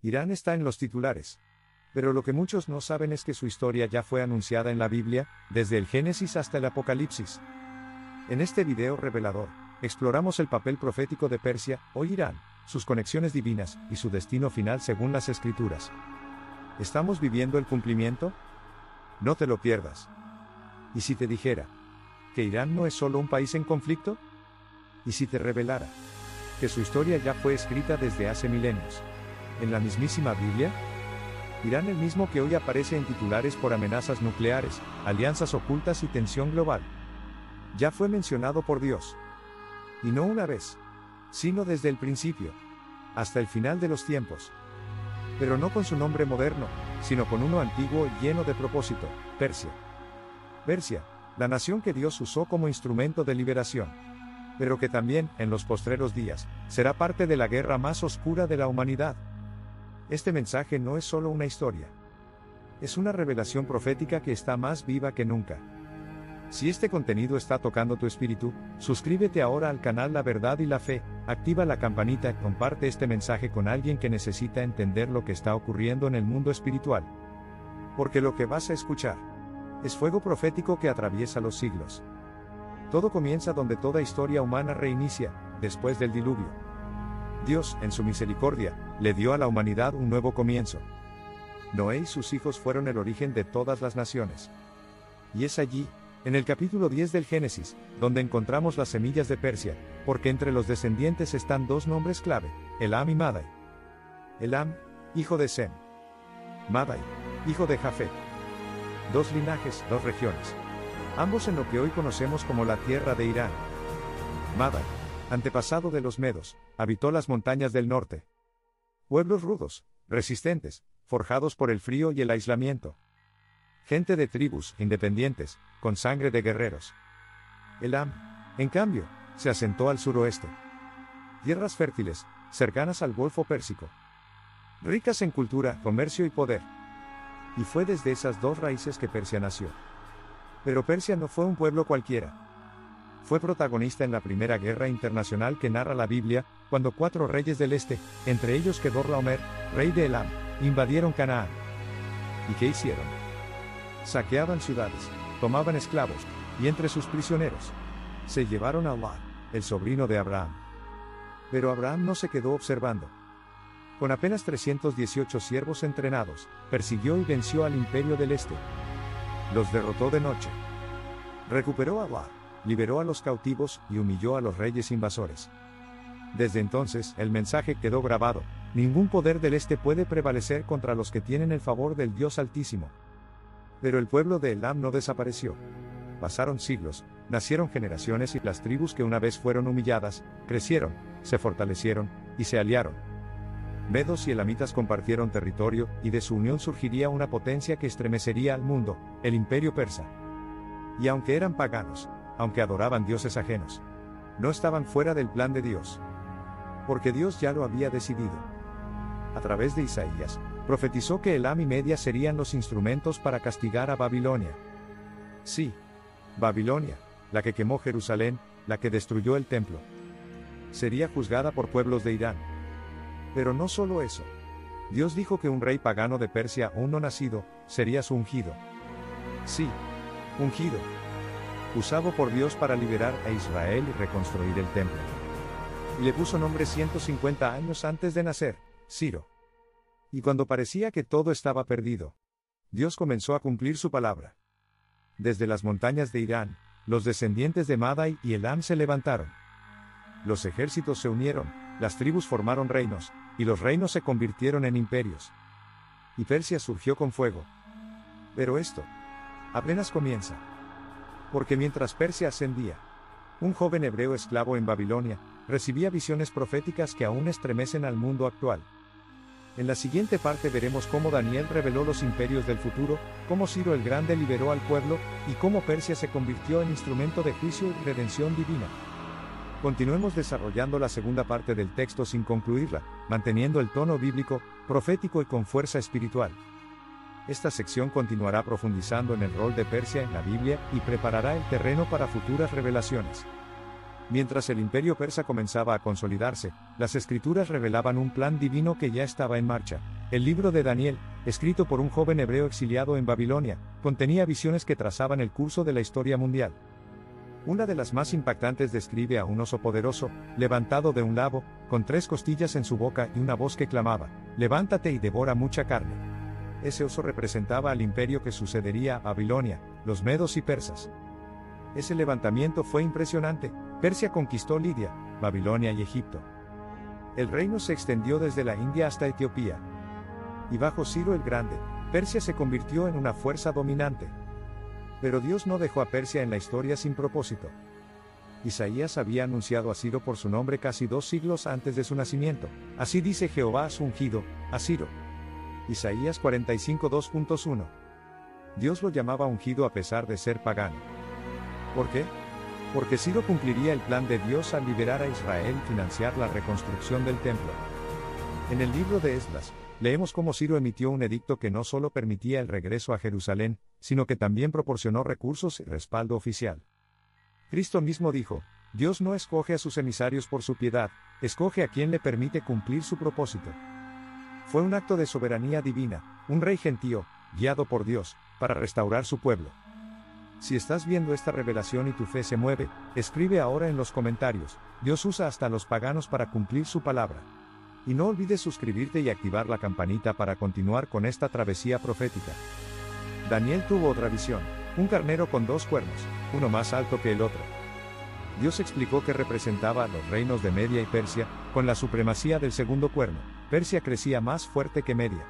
Irán está en los titulares. Pero lo que muchos no saben es que su historia ya fue anunciada en la Biblia, desde el Génesis hasta el Apocalipsis. En este video revelador, exploramos el papel profético de Persia, o Irán, sus conexiones divinas, y su destino final según las Escrituras. ¿Estamos viviendo el cumplimiento? No te lo pierdas. ¿Y si te dijera que Irán no es solo un país en conflicto? ¿Y si te revelara que su historia ya fue escrita desde hace milenios en la mismísima Biblia? Irán, el mismo que hoy aparece en titulares por amenazas nucleares, alianzas ocultas y tensión global, ya fue mencionado por Dios. Y no una vez, sino desde el principio, hasta el final de los tiempos. Pero no con su nombre moderno, sino con uno antiguo y lleno de propósito, Persia. Persia, la nación que Dios usó como instrumento de liberación, pero que también, en los postreros días, será parte de la guerra más oscura de la humanidad. Este mensaje no es solo una historia. Es una revelación profética que está más viva que nunca. Si este contenido está tocando tu espíritu, suscríbete ahora al canal La Verdad y la Fe, activa la campanita y comparte este mensaje con alguien que necesita entender lo que está ocurriendo en el mundo espiritual. Porque lo que vas a escuchar es fuego profético que atraviesa los siglos. Todo comienza donde toda historia humana reinicia, después del diluvio. Dios, en su misericordia, le dio a la humanidad un nuevo comienzo. Noé y sus hijos fueron el origen de todas las naciones. Y es allí, en el capítulo 10 del Génesis, donde encontramos las semillas de Persia, porque entre los descendientes están dos nombres clave, Elam y Madai. Elam, hijo de Sem. Madai, hijo de Jafet. Dos linajes, dos regiones. Ambos en lo que hoy conocemos como la tierra de Irán. Madai, antepasado de los medos, habitó las montañas del norte. Pueblos rudos, resistentes, forjados por el frío y el aislamiento. Gente de tribus, independientes, con sangre de guerreros. Elam, en cambio, se asentó al suroeste. Tierras fértiles, cercanas al Golfo Pérsico. Ricas en cultura, comercio y poder. Y fue desde esas dos raíces que Persia nació. Pero Persia no fue un pueblo cualquiera. Fue protagonista en la Primera Guerra Internacional que narra la Biblia, cuando 4 reyes del este, entre ellos Kedorlaomer, rey de Elam, invadieron Canaán. ¿Y qué hicieron? Saqueaban ciudades, tomaban esclavos, y entre sus prisioneros se llevaron a Lot, el sobrino de Abraham. Pero Abraham no se quedó observando. Con apenas 318 siervos entrenados, persiguió y venció al imperio del este. Los derrotó de noche. Recuperó a Lot, liberó a los cautivos y humilló a los reyes invasores. Desde entonces, el mensaje quedó grabado: ningún poder del este puede prevalecer contra los que tienen el favor del Dios Altísimo. Pero el pueblo de Elam no desapareció. Pasaron siglos, nacieron generaciones y las tribus que una vez fueron humilladas, crecieron, se fortalecieron, y se aliaron. Medos y elamitas compartieron territorio, y de su unión surgiría una potencia que estremecería al mundo, el imperio persa. Y aunque eran paganos, aunque adoraban dioses ajenos, no estaban fuera del plan de Dios. Porque Dios ya lo había decidido. A través de Isaías, profetizó que Elam y Media serían los instrumentos para castigar a Babilonia. Sí, Babilonia, la que quemó Jerusalén, la que destruyó el templo. Sería juzgada por pueblos de Irán. Pero no solo eso. Dios dijo que un rey pagano de Persia, aún no nacido, sería su ungido. Sí, ungido. Usado por Dios para liberar a Israel y reconstruir el templo. Y le puso nombre 150 años antes de nacer, Ciro. Y cuando parecía que todo estaba perdido, Dios comenzó a cumplir su palabra. Desde las montañas de Irán, los descendientes de Madai y Elam se levantaron. Los ejércitos se unieron, las tribus formaron reinos, y los reinos se convirtieron en imperios. Y Persia surgió con fuego. Pero esto apenas comienza. Porque mientras Persia ascendía, un joven hebreo esclavo en Babilonia recibía visiones proféticas que aún estremecen al mundo actual. En la siguiente parte veremos cómo Daniel reveló los imperios del futuro, cómo Ciro el Grande liberó al pueblo, y cómo Persia se convirtió en instrumento de juicio y redención divina. Continuemos desarrollando la segunda parte del texto sin concluirla, manteniendo el tono bíblico, profético y con fuerza espiritual. Esta sección continuará profundizando en el rol de Persia en la Biblia y preparará el terreno para futuras revelaciones. Mientras el imperio persa comenzaba a consolidarse, las escrituras revelaban un plan divino que ya estaba en marcha. El libro de Daniel, escrito por un joven hebreo exiliado en Babilonia, contenía visiones que trazaban el curso de la historia mundial. Una de las más impactantes describe a un oso poderoso, levantado de un lago, con 3 costillas en su boca y una voz que clamaba: «Levántate y devora mucha carne». Ese oso representaba al imperio que sucedería a Babilonia, los medos y persas. Ese levantamiento fue impresionante. Persia conquistó Lidia, Babilonia y Egipto. El reino se extendió desde la India hasta Etiopía. Y bajo Ciro el Grande, Persia se convirtió en una fuerza dominante. Pero Dios no dejó a Persia en la historia sin propósito. Isaías había anunciado a Ciro por su nombre casi 2 siglos antes de su nacimiento. Así dice Jehová a su ungido, a Ciro. Isaías 45 2.1. Dios lo llamaba ungido a pesar de ser pagano. ¿Por qué? Porque Ciro cumpliría el plan de Dios al liberar a Israel y financiar la reconstrucción del templo. En el libro de Esdras, leemos cómo Ciro emitió un edicto que no solo permitía el regreso a Jerusalén, sino que también proporcionó recursos y respaldo oficial. Cristo mismo dijo: Dios no escoge a sus emisarios por su piedad, escoge a quien le permite cumplir su propósito. Fue un acto de soberanía divina, un rey gentío, guiado por Dios, para restaurar su pueblo. Si estás viendo esta revelación y tu fe se mueve, escribe ahora en los comentarios: Dios usa hasta los paganos para cumplir su palabra. Y no olvides suscribirte y activar la campanita para continuar con esta travesía profética. Daniel tuvo otra visión: un carnero con 2 cuernos, uno más alto que el otro. Dios explicó que representaba a los reinos de Media y Persia, con la supremacía del segundo cuerno. Persia crecía más fuerte que Media.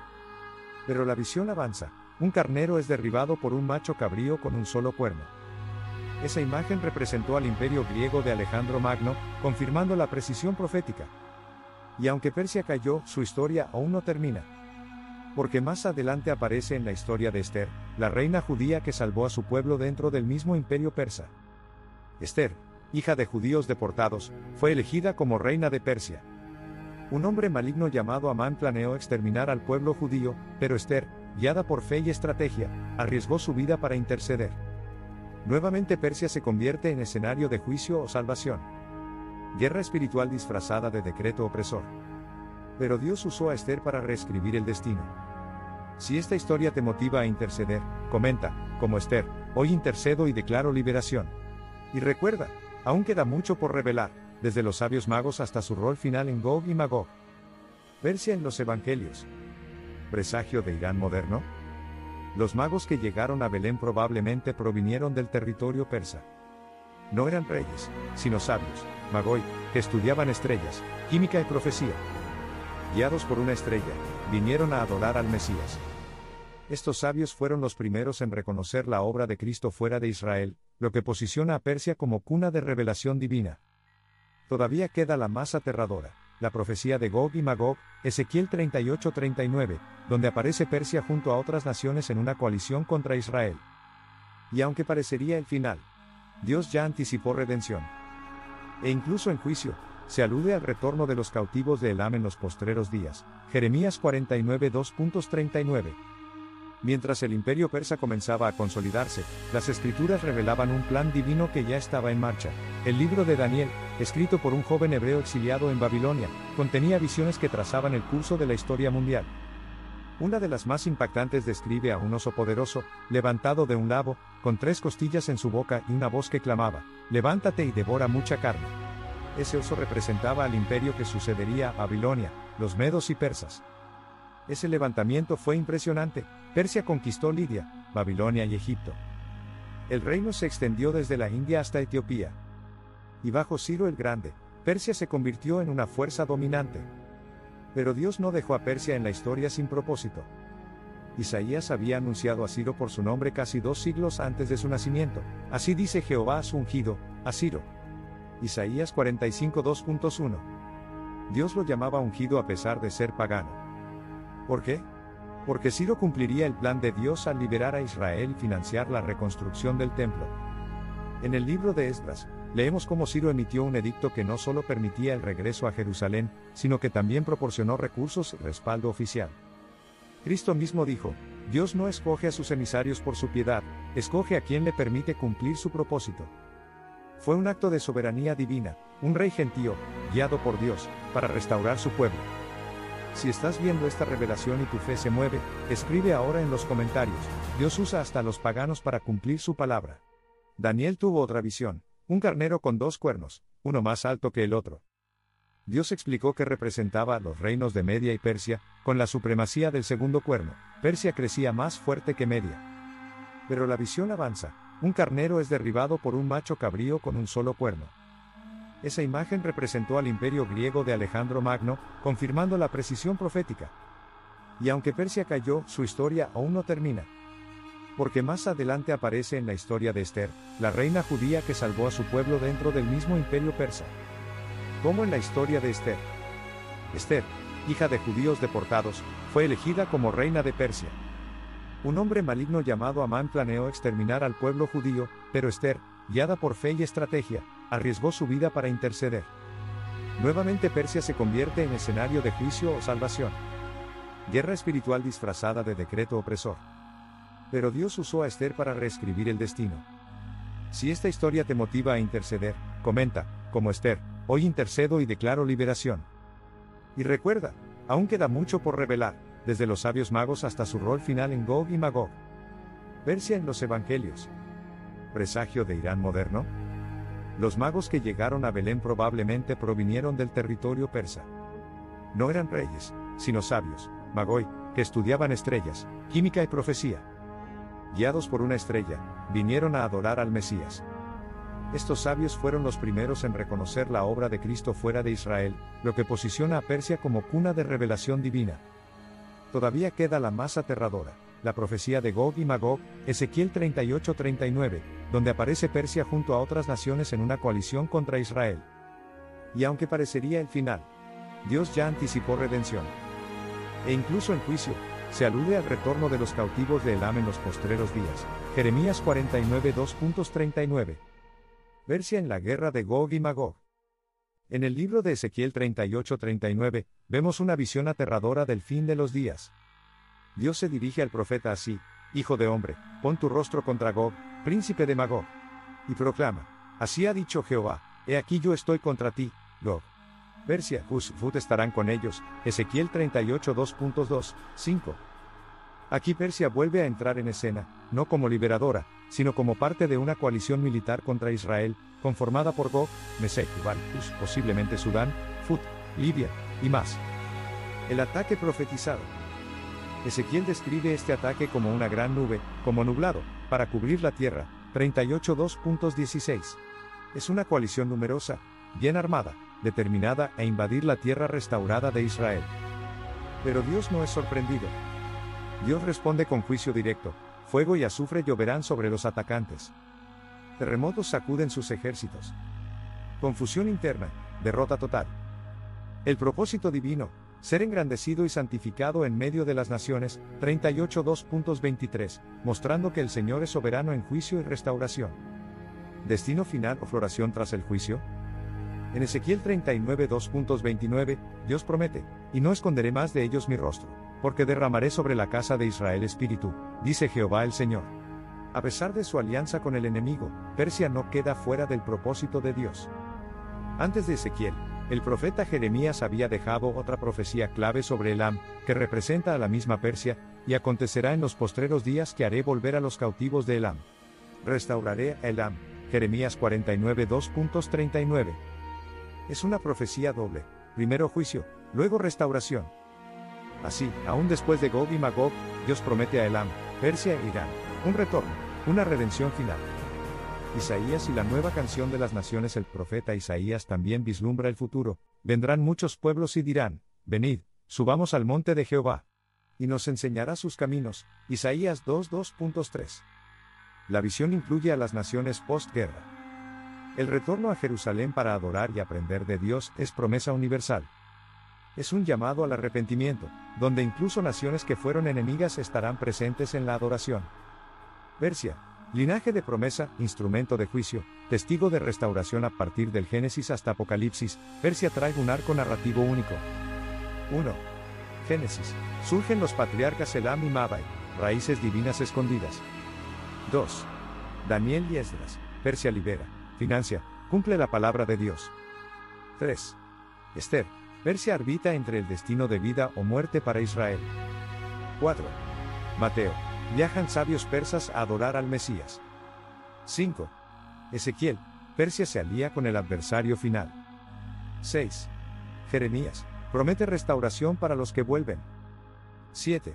Pero la visión avanza: un carnero es derribado por un macho cabrío con un solo cuerno. Esa imagen representó al imperio griego de Alejandro Magno, confirmando la precisión profética. Y aunque Persia cayó, su historia aún no termina. Porque más adelante aparece en la historia de Esther, la reina judía que salvó a su pueblo dentro del mismo imperio persa. Esther, hija de judíos deportados, fue elegida como reina de Persia. Un hombre maligno llamado Amán planeó exterminar al pueblo judío, pero Esther, guiada por fe y estrategia, arriesgó su vida para interceder. Nuevamente Persia se convierte en escenario de juicio o salvación. Guerra espiritual disfrazada de decreto opresor. Pero Dios usó a Esther para reescribir el destino. Si esta historia te motiva a interceder, comenta: como Esther, hoy intercedo y declaro liberación. Y recuerda, aún queda mucho por revelar, desde los sabios magos hasta su rol final en Gog y Magog. Persia en los evangelios. ¿Presagio de Irán moderno? Los magos que llegaron a Belén probablemente provinieron del territorio persa. No eran reyes, sino sabios, magoi, que estudiaban estrellas, química y profecía. Guiados por una estrella, vinieron a adorar al Mesías. Estos sabios fueron los primeros en reconocer la obra de Cristo fuera de Israel, lo que posiciona a Persia como cuna de revelación divina. Todavía queda la más aterradora, la profecía de Gog y Magog, Ezequiel 38-39, donde aparece Persia junto a otras naciones en una coalición contra Israel. Y aunque parecería el final, Dios ya anticipó redención. E incluso en juicio, se alude al retorno de los cautivos de Elam en los postreros días, Jeremías 49 2.39. Mientras el imperio persa comenzaba a consolidarse, las escrituras revelaban un plan divino que ya estaba en marcha. El libro de Daniel, escrito por un joven hebreo exiliado en Babilonia, contenía visiones que trazaban el curso de la historia mundial. Una de las más impactantes describe a un oso poderoso, levantado de un lago, con 3 costillas en su boca y una voz que clamaba: «Levántate y devora mucha carne». Ese oso representaba al imperio que sucedería a Babilonia, los medos y persas. Ese levantamiento fue impresionante. Persia conquistó Lidia, Babilonia y Egipto. El reino se extendió desde la India hasta Etiopía. Y bajo Ciro el Grande, Persia se convirtió en una fuerza dominante. Pero Dios no dejó a Persia en la historia sin propósito. Isaías había anunciado a Ciro por su nombre casi 2 siglos antes de su nacimiento. Así dice Jehová a su ungido, a Ciro. Isaías 45 2.1. Dios lo llamaba ungido a pesar de ser pagano. ¿Por qué? Porque Ciro cumpliría el plan de Dios al liberar a Israel y financiar la reconstrucción del templo. En el libro de Esdras, leemos cómo Ciro emitió un edicto que no solo permitía el regreso a Jerusalén, sino que también proporcionó recursos y respaldo oficial. Cristo mismo dijo: Dios no escoge a sus emisarios por su piedad, escoge a quien le permite cumplir su propósito. Fue un acto de soberanía divina, un rey gentío, guiado por Dios, para restaurar su pueblo. Si estás viendo esta revelación y tu fe se mueve, escribe ahora en los comentarios. Dios usa hasta a los paganos para cumplir su palabra. Daniel tuvo otra visión, un carnero con 2 cuernos, uno más alto que el otro. Dios explicó que representaba a los reinos de Media y Persia, con la supremacía del segundo cuerno. Persia crecía más fuerte que Media. Pero la visión avanza, un carnero es derribado por un macho cabrío con un solo cuerno. Esa imagen representó al imperio griego de Alejandro Magno, confirmando la precisión profética. Y aunque Persia cayó, su historia aún no termina. Porque más adelante aparece en la historia de Esther, la reina judía que salvó a su pueblo dentro del mismo imperio persa. Como en la historia de Esther. Esther, hija de judíos deportados, fue elegida como reina de Persia. Un hombre maligno llamado Amán planeó exterminar al pueblo judío, pero Esther, guiada por fe y estrategia, arriesgó su vida para interceder. Nuevamente Persia se convierte en escenario de juicio o salvación. Guerra espiritual disfrazada de decreto opresor. Pero Dios usó a Esther para reescribir el destino. Si esta historia te motiva a interceder, comenta, como Esther, hoy intercedo y declaro liberación. Y recuerda, aún queda mucho por revelar, desde los sabios magos hasta su rol final en Gog y Magog. Persia en los evangelios. ¿Presagio de Irán moderno? Los magos que llegaron a Belén probablemente provinieron del territorio persa. No eran reyes, sino sabios, magoi, que estudiaban estrellas, química y profecía. Guiados por una estrella, vinieron a adorar al Mesías. Estos sabios fueron los primeros en reconocer la obra de Cristo fuera de Israel, lo que posiciona a Persia como cuna de revelación divina. Todavía queda la más aterradora, la profecía de Gog y Magog, Ezequiel 38-39, donde aparece Persia junto a otras naciones en una coalición contra Israel. Y aunque parecería el final, Dios ya anticipó redención. E incluso en juicio, se alude al retorno de los cautivos de Elam en los postreros días, Jeremías 49 2.39. Persia en la guerra de Gog y Magog. En el libro de Ezequiel 38-39, vemos una visión aterradora del fin de los días. Dios se dirige al profeta así: Hijo de hombre, pon tu rostro contra Gog, príncipe de Magog. Y proclama: Así ha dicho Jehová, he aquí yo estoy contra ti, Gog. Persia, Fut estarán con ellos, Ezequiel 38 2.2, 5. Aquí Persia vuelve a entrar en escena, no como liberadora, sino como parte de una coalición militar contra Israel, conformada por Gog, Mesec, Tubal, posiblemente Sudán, Fut, Libia, y más. El ataque profetizado. Ezequiel describe este ataque como una gran nube, como nublado, para cubrir la tierra, 38 2.16. Es una coalición numerosa, bien armada, determinada a invadir la tierra restaurada de Israel. Pero Dios no es sorprendido. Dios responde con juicio directo: fuego y azufre lloverán sobre los atacantes. Terremotos sacuden sus ejércitos. Confusión interna, derrota total. El propósito divino: ser engrandecido y santificado en medio de las naciones, 38 2.23, mostrando que el Señor es soberano en juicio y restauración. Destino final o floración tras el juicio. En Ezequiel 39 2.29, Dios promete: y no esconderé más de ellos mi rostro, porque derramaré sobre la casa de Israel espíritu, dice Jehová el Señor. A pesar de su alianza con el enemigo, Persia no queda fuera del propósito de Dios. Antes de Ezequiel, el profeta Jeremías había dejado otra profecía clave sobre Elam, que representa a la misma Persia: y acontecerá en los postreros días que haré volver a los cautivos de Elam. Restauraré a Elam, Jeremías 49 2.39. Es una profecía doble: primero juicio, luego restauración. Así, aún después de Gog y Magog, Dios promete a Elam, Persia e Irán un retorno, una redención final. Isaías y la nueva canción de las naciones. El profeta Isaías también vislumbra el futuro: vendrán muchos pueblos y dirán: venid, subamos al monte de Jehová, y nos enseñará sus caminos, Isaías 2.3. La visión incluye a las naciones postguerra. El retorno a Jerusalén para adorar y aprender de Dios es promesa universal. Es un llamado al arrepentimiento, donde incluso naciones que fueron enemigas estarán presentes en la adoración. Persia, linaje de promesa, instrumento de juicio, testigo de restauración. A partir del Génesis hasta Apocalipsis, Persia trae un arco narrativo único. 1. Génesis. Surgen los patriarcas Elam y Mabai, raíces divinas escondidas. 2. Daniel y Esdras. Persia libera, financia, cumple la palabra de Dios. 3. Esther. Persia arbitra entre el destino de vida o muerte para Israel. 4. Mateo. Viajan sabios persas a adorar al Mesías. 5. Ezequiel. Persia se alía con el adversario final. 6. Jeremías. Promete restauración para los que vuelven. 7.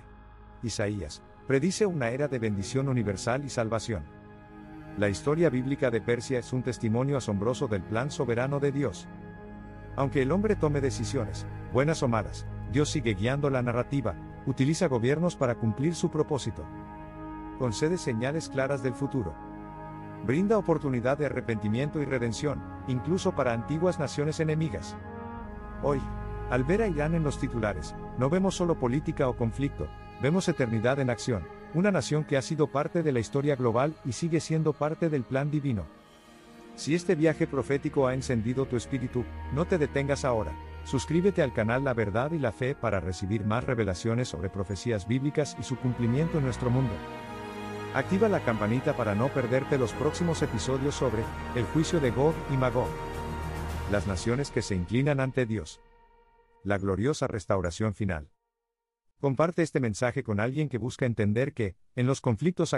Isaías. Predice una era de bendición universal y salvación. La historia bíblica de Persia es un testimonio asombroso del plan soberano de Dios. Aunque el hombre tome decisiones, buenas o malas, Dios sigue guiando la narrativa, utiliza gobiernos para cumplir su propósito. Concede señales claras del futuro. Brinda oportunidad de arrepentimiento y redención, incluso para antiguas naciones enemigas. Hoy, al ver a Irán en los titulares, no vemos solo política o conflicto, vemos eternidad en acción, una nación que ha sido parte de la historia global y sigue siendo parte del plan divino. Si este viaje profético ha encendido tu espíritu, no te detengas ahora. Suscríbete al canal La Verdad y la Fe para recibir más revelaciones sobre profecías bíblicas y su cumplimiento en nuestro mundo. Activa la campanita para no perderte los próximos episodios sobre el juicio de Gog y Magog. Las naciones que se inclinan ante Dios. La gloriosa restauración final. Comparte este mensaje con alguien que busca entender que, en los conflictos